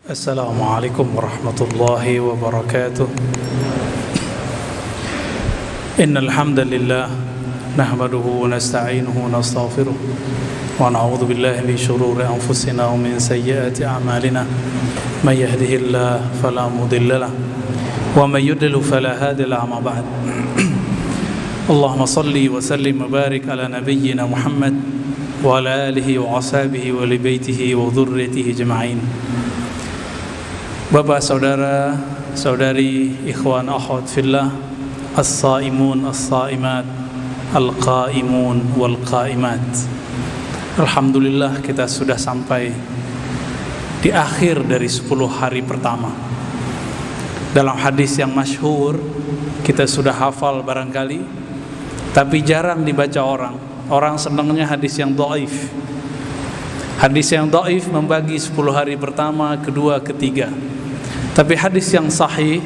Assalamualaikum warahmatullahi wabarakatuh. Innal hamdalillah nahmaduhu wa nasta'inuhu wa nastaghfiruh wa na'udzu billahi min shururi anfusina wa min sayyiati a'malina. May yahdihillahu fala mudilla lahu wa may yudlil fala hadiya lahu. Amma ba'd. Allahumma shalli wa sallim wa barik ala nabiyyina Muhammad wa ala alihi wa ashabihi wa li baitihi wa dhurriyyatihi ajma'in. Bapak, saudara, saudari, ikhwan, akhwat fillah, as-saimun, as-saimat, al-qaimun, wal-qaimat. Alhamdulillah kita sudah sampai di akhir dari 10 hari pertama. Dalam hadis yang masyhur, kita sudah hafal barangkali, tapi jarang dibaca orang. Orang senangnya hadis yang dhaif. Hadis yang dhaif membagi 10 hari pertama, kedua, ketiga. Tapi hadis yang sahih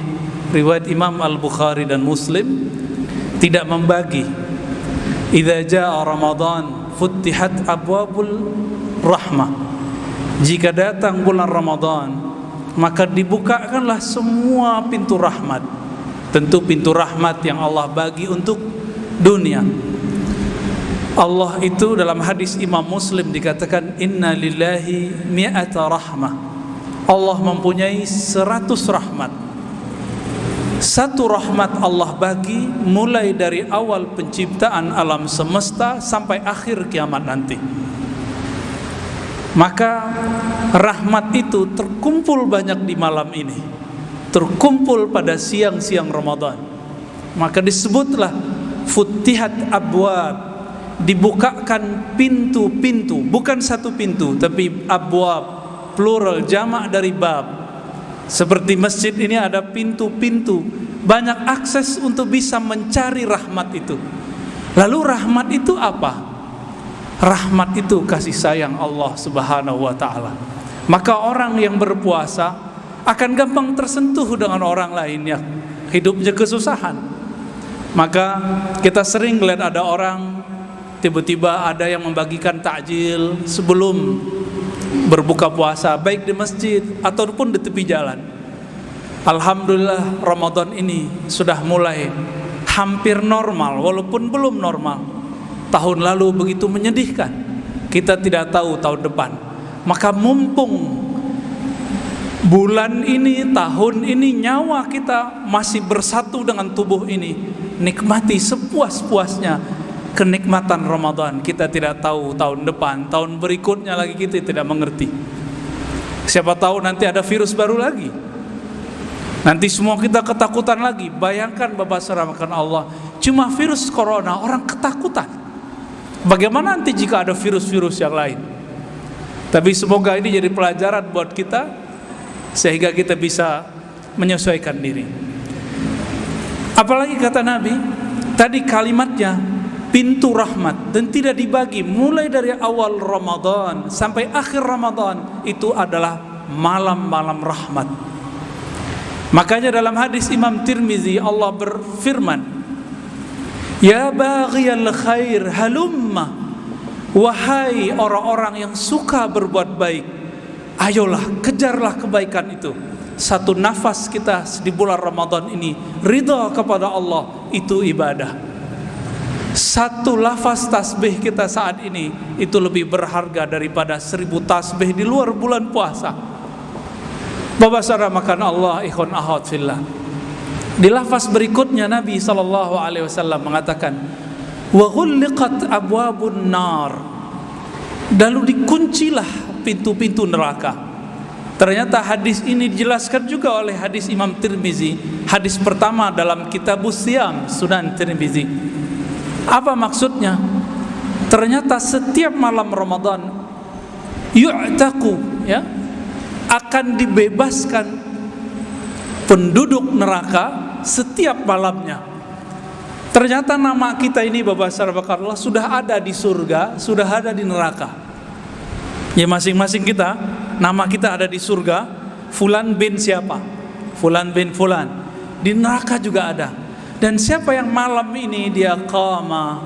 riwayat Imam Al-Bukhari dan Muslim tidak membagi. Idza jaa Ramadan futtihat abwabul rahmah. Jika datang bulan Ramadan, maka dibukakanlah semua pintu rahmat. Tentu pintu rahmat yang Allah bagi untuk dunia. Allah itu dalam hadis Imam Muslim dikatakan inna lillahi mi'ata rahmah. Allah mempunyai 100 rahmat. Satu rahmat Allah bagi mulai dari awal penciptaan alam semesta sampai akhir kiamat nanti. Maka rahmat itu terkumpul banyak di malam ini, terkumpul pada siang-siang Ramadan. Maka disebutlah futtihat abwab, dibukakan pintu-pintu, bukan satu pintu tapi abwab, plural, jamak dari bab. Seperti masjid ini ada pintu-pintu, banyak akses untuk bisa mencari rahmat itu. Lalu rahmat itu apa? Rahmat itu kasih sayang Allah Subhanahu wa ta'ala. Maka orang yang berpuasa akan gampang tersentuh dengan orang lain yang hidupnya kesusahan. Maka kita sering lihat ada orang tiba-tiba ada yang membagikan takjil sebelum berbuka puasa, baik di masjid ataupun di tepi jalan. Alhamdulillah Ramadan ini sudah mulai hampir normal, walaupun belum normal. Tahun lalu begitu menyedihkan, kita tidak tahu tahun depan. Maka mumpung bulan ini, tahun ini, nyawa kita masih bersatu dengan tubuh ini, nikmati sepuas-puasnya kenikmatan Ramadan. Kita tidak tahu tahun depan, tahun berikutnya lagi kita tidak mengerti. Siapa tahu nanti ada virus baru lagi. Nanti semua kita ketakutan lagi. Bayangkan Bapak serahkan Allah, cuma virus corona orang ketakutan. Bagaimana nanti jika ada virus-virus yang lain? Tapi semoga ini jadi pelajaran buat kita sehingga kita bisa menyesuaikan diri. Apalagi kata Nabi tadi kalimatnya pintu rahmat, dan tidak dibagi mulai dari awal Ramadan sampai akhir Ramadan, itu adalah malam-malam rahmat. Makanya dalam hadis Imam Tirmizi Allah berfirman, ya baghiyal khair halumma, wahai orang-orang yang suka berbuat baik, ayolah kejarlah kebaikan itu. Satu nafas kita di bulan Ramadan ini ridha kepada Allah, itu ibadah. Satu lafaz tasbih kita saat ini itu lebih berharga daripada 1000 tasbih di luar bulan puasa. Bapak saudara makan Allah, ikhwan akhwat fillah. Di lafaz berikutnya Nabi SAW mengatakan, wa ghulliqat abwabun nar, lalu dikuncilah pintu-pintu neraka. Ternyata hadis ini dijelaskan juga oleh hadis Imam Tirmizi, hadis pertama dalam Kitabus Siyam Sunan Tirmizi. Apa maksudnya? Ternyata setiap malam Ramadan yu'taku, ya, akan dibebaskan penduduk neraka setiap malamnya. Ternyata nama kita ini Bapak saudara Allah sudah ada di surga, sudah ada di neraka. Ya, masing-masing kita, nama kita ada di surga. Fulan bin siapa? Fulan bin fulan. Di neraka juga ada. Dan siapa yang malam ini dia qama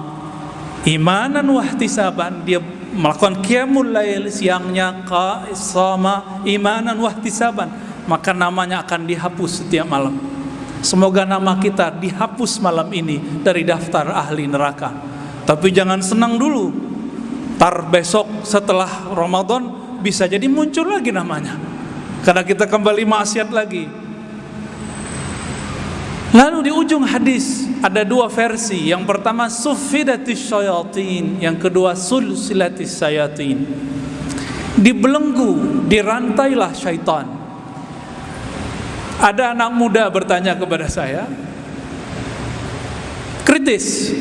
imanan wahtisaban, dia melakukan qiyamul lail, siangnya qama imanan wahtisaban, maka namanya akan dihapus setiap malam. Semoga nama kita dihapus malam ini dari daftar ahli neraka. Tapi jangan senang dulu, tar besok setelah Ramadan bisa jadi muncul lagi namanya, karena kita kembali maksiat lagi. Lalu di ujung hadis ada dua versi. Yang pertama suffidatis syayatin, yang kedua sulsilatis syayatin. Dibelenggu, dirantailah syaitan. Ada anak muda bertanya kepada saya, kritis,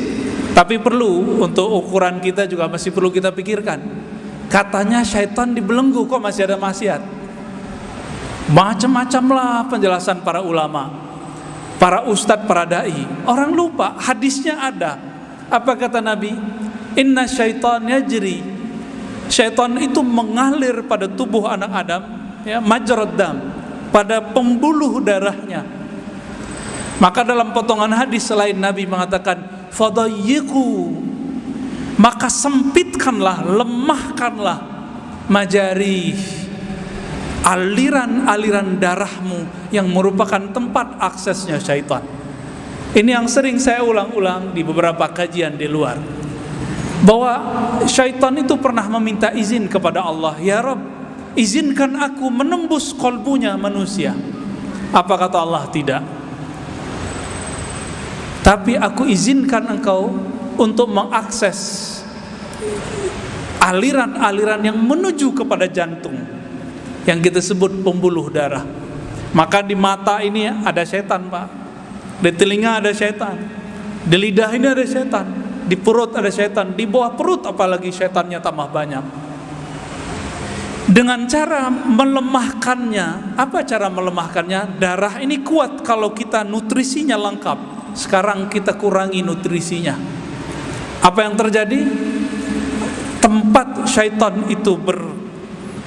tapi perlu untuk ukuran kita juga masih perlu kita pikirkan. Katanya syaitan dibelenggu, kok masih ada maksiat? Macam-macam lah penjelasan para ulama, para ustadz, para dai. Orang lupa, hadisnya ada. Apa kata Nabi? Inna syaitan yajri. Syaitan itu mengalir pada tubuh anak Adam, ya, majrad dam, pada pembuluh darahnya. Maka dalam potongan hadis selain Nabi mengatakan fadayyiqu, maka sempitkanlah, lemahkanlah majari, aliran-aliran darahmu yang merupakan tempat aksesnya syaitan. Ini yang sering saya ulang-ulang di beberapa kajian di luar, bahwa syaitan itu pernah meminta izin kepada Allah, ya Rabb, izinkan aku menembus kolbunya manusia. Apa kata Allah? Tidak. Tapi aku izinkan engkau untuk mengakses aliran-aliran yang menuju kepada jantung, yang kita sebut pembuluh darah. Maka di mata ini ada setan, Pak. Di telinga ada setan. Di lidah ini ada setan. Di perut ada setan. Di bawah perut apalagi setannya tambah banyak. Dengan cara melemahkannya. Apa cara melemahkannya? Darah ini kuat kalau kita nutrisinya lengkap. Sekarang kita kurangi nutrisinya. Apa yang terjadi? Tempat syaitan itu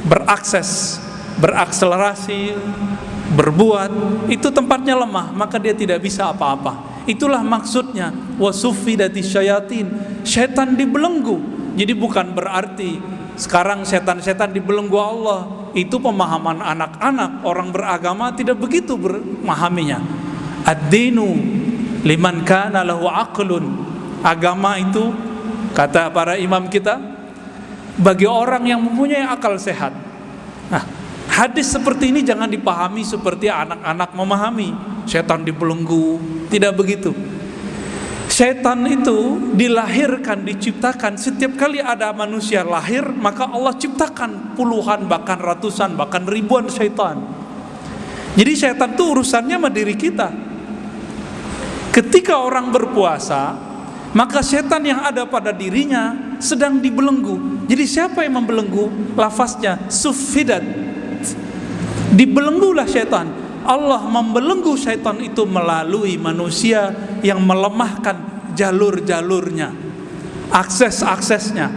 berakses, berakselerasi, berbuat, itu tempatnya lemah, maka dia tidak bisa apa-apa. Itulah maksudnya wasuffidati syayatin, syaitan dibelenggu. Jadi bukan berarti sekarang setan-setan dibelenggu Allah. Itu pemahaman anak-anak, orang beragama tidak begitu memahaminya. Ad-dinu liman kana lahu aqlun. Agama itu, kata para imam kita, bagi orang yang mempunyai akal sehat. Nah, hadis seperti ini jangan dipahami seperti anak-anak memahami setan dibelenggu. Tidak begitu. Setan itu dilahirkan, diciptakan. Setiap kali ada manusia lahir, maka Allah ciptakan puluhan, bahkan ratusan, bahkan ribuan setan. Jadi setan itu urusannya sama diri kita. Ketika orang berpuasa, maka setan yang ada pada dirinya sedang dibelenggu. Jadi siapa yang membelenggu? Lafaznya suffidat. Dibelenggulah setan. Allah membelenggu setan itu melalui manusia yang melemahkan jalur-jalurnya, akses-aksesnya,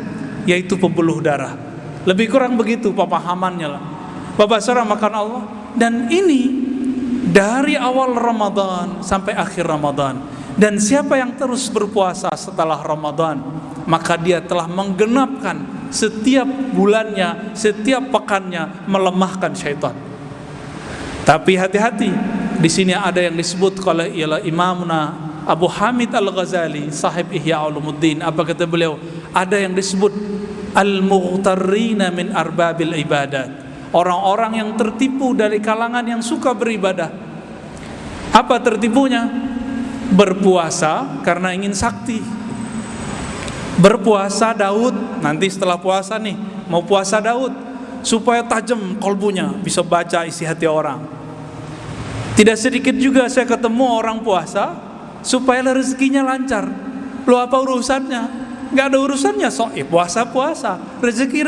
yaitu pembuluh darah. Lebih kurang begitu pemahamannya lah. Bapak saudara makan Allah. Dan ini dari awal Ramadan sampai akhir Ramadan. Dan siapa yang terus berpuasa setelah Ramadan, maka dia telah menggenapkan setiap bulannya, setiap pekannya melemahkan syaitan. Tapi hati-hati, di sini ada yang disebut oleh Imamuna Abu Hamid Al-Ghazali, sahib Ihya Ulumuddin. Apa kata beliau? Ada yang disebut al-mughtarrina min arbabil ibadat, orang-orang yang tertipu dari kalangan yang suka beribadah. Apa tertipunya? Berpuasa karena ingin sakti. Berpuasa Daud, nanti setelah puasa nih mau puasa Daud, supaya tajam kolbunya, bisa baca isi hati orang. Tidak sedikit juga saya ketemu orang puasa supaya rezekinya lancar. Lo apa urusannya? Gak ada urusannya, puasa-puasa, rezeki.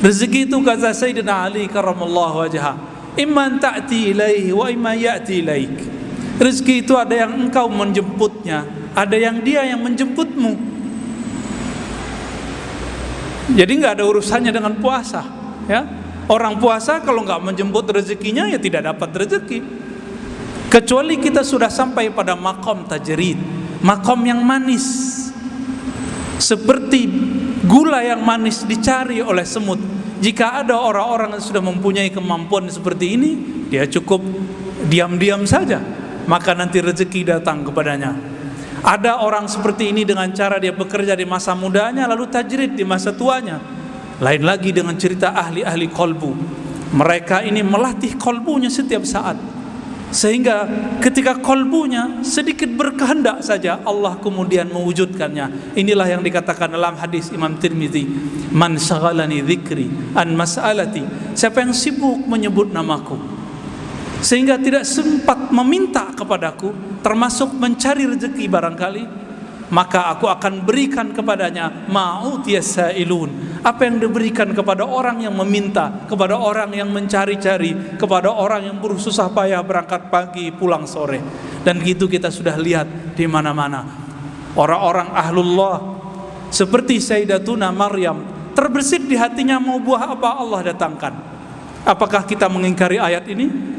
Rezeki itu kata Sayyidina Ali karramallahu wajhah, imman ta'ti ilaihi wa imman ya'ti ilaik. Rezeki itu ada yang engkau menjemputnya, ada yang dia yang menjemputmu. Jadi nggak ada urusannya dengan puasa, ya. Orang puasa kalau nggak menjemput rezekinya ya tidak dapat rezeki. Kecuali kita sudah sampai pada makom tajrid, makom yang manis, seperti Gula yang manis dicari oleh semut. Jika ada orang-orang yang sudah mempunyai kemampuan seperti ini, dia cukup diam-diam saja, maka nanti rezeki datang kepadanya. Ada orang seperti ini dengan cara dia bekerja di masa mudanya lalu tajrid di masa tuanya. Lain lagi dengan cerita ahli-ahli kolbu. Mereka ini melatih kolbunya setiap saat, sehingga ketika kolbunya sedikit berkehendak saja, Allah kemudian mewujudkannya. Inilah yang dikatakan dalam hadis Imam Tirmidzi, man syaghalani dzikri an mas'alati, siapa yang sibuk menyebut namaku sehingga tidak sempat meminta kepadaku, termasuk mencari rezeki barangkali, maka aku akan berikan kepadanya ma'utiyas sa'ilun, apa yang diberikan kepada orang yang meminta, kepada orang yang mencari-cari, kepada orang yang bersusah payah berangkat pagi pulang sore. Dan gitu kita sudah lihat di mana-mana. Orang-orang ahlullah seperti Sayyidatuna Maryam, terbersit di hatinya mau buah apa Allah datangkan. Apakah kita mengingkari ayat ini?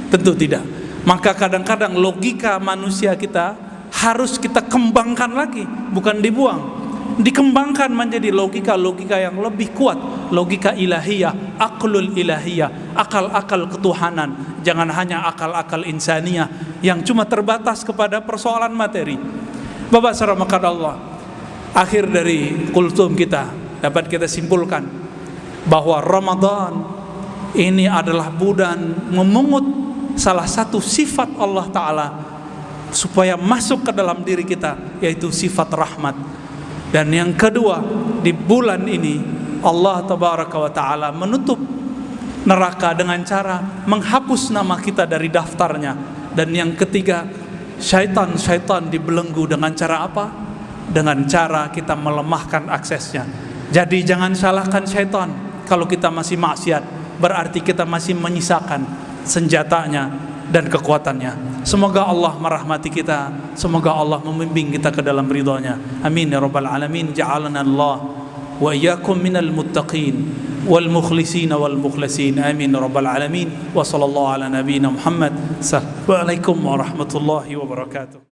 Tentu tidak. Maka kadang-kadang logika manusia kita harus kita kembangkan lagi, bukan dibuang. Dikembangkan menjadi logika-logika yang lebih kuat, logika ilahiyah, aqlul ilahiyah, akal-akal ketuhanan. Jangan hanya akal-akal insaniyah yang cuma terbatas kepada persoalan materi. Bapak saramakan Allah, akhir dari kultum kita dapat kita simpulkan bahwa Ramadan ini adalah bulan memungut salah satu sifat Allah Ta'ala supaya masuk ke dalam diri kita, yaitu sifat rahmat. Dan yang kedua, di bulan ini Allah Tabaraka wa Ta'ala menutup neraka dengan cara menghapus nama kita dari daftarnya. Dan yang ketiga, syaitan dibelenggu dengan cara apa? Dengan cara kita melemahkan aksesnya. Jadi jangan salahkan syaitan. Kalau kita masih maksiat, berarti kita masih menyisakan senjatanya dan kekuatannya. Semoga Allah merahmati kita, semoga Allah membimbing kita ke dalam ridha-Nya. Amin ya rabbal alamin. Ja'alana Allah wa iyyakum minal muttaqin wal mukhlisin wal mukhlasin. Amin ya rabbal alamin. Wa sallallahu ala nabiyyina Muhammad. Assalamualaikum warahmatullahi wabarakatuh.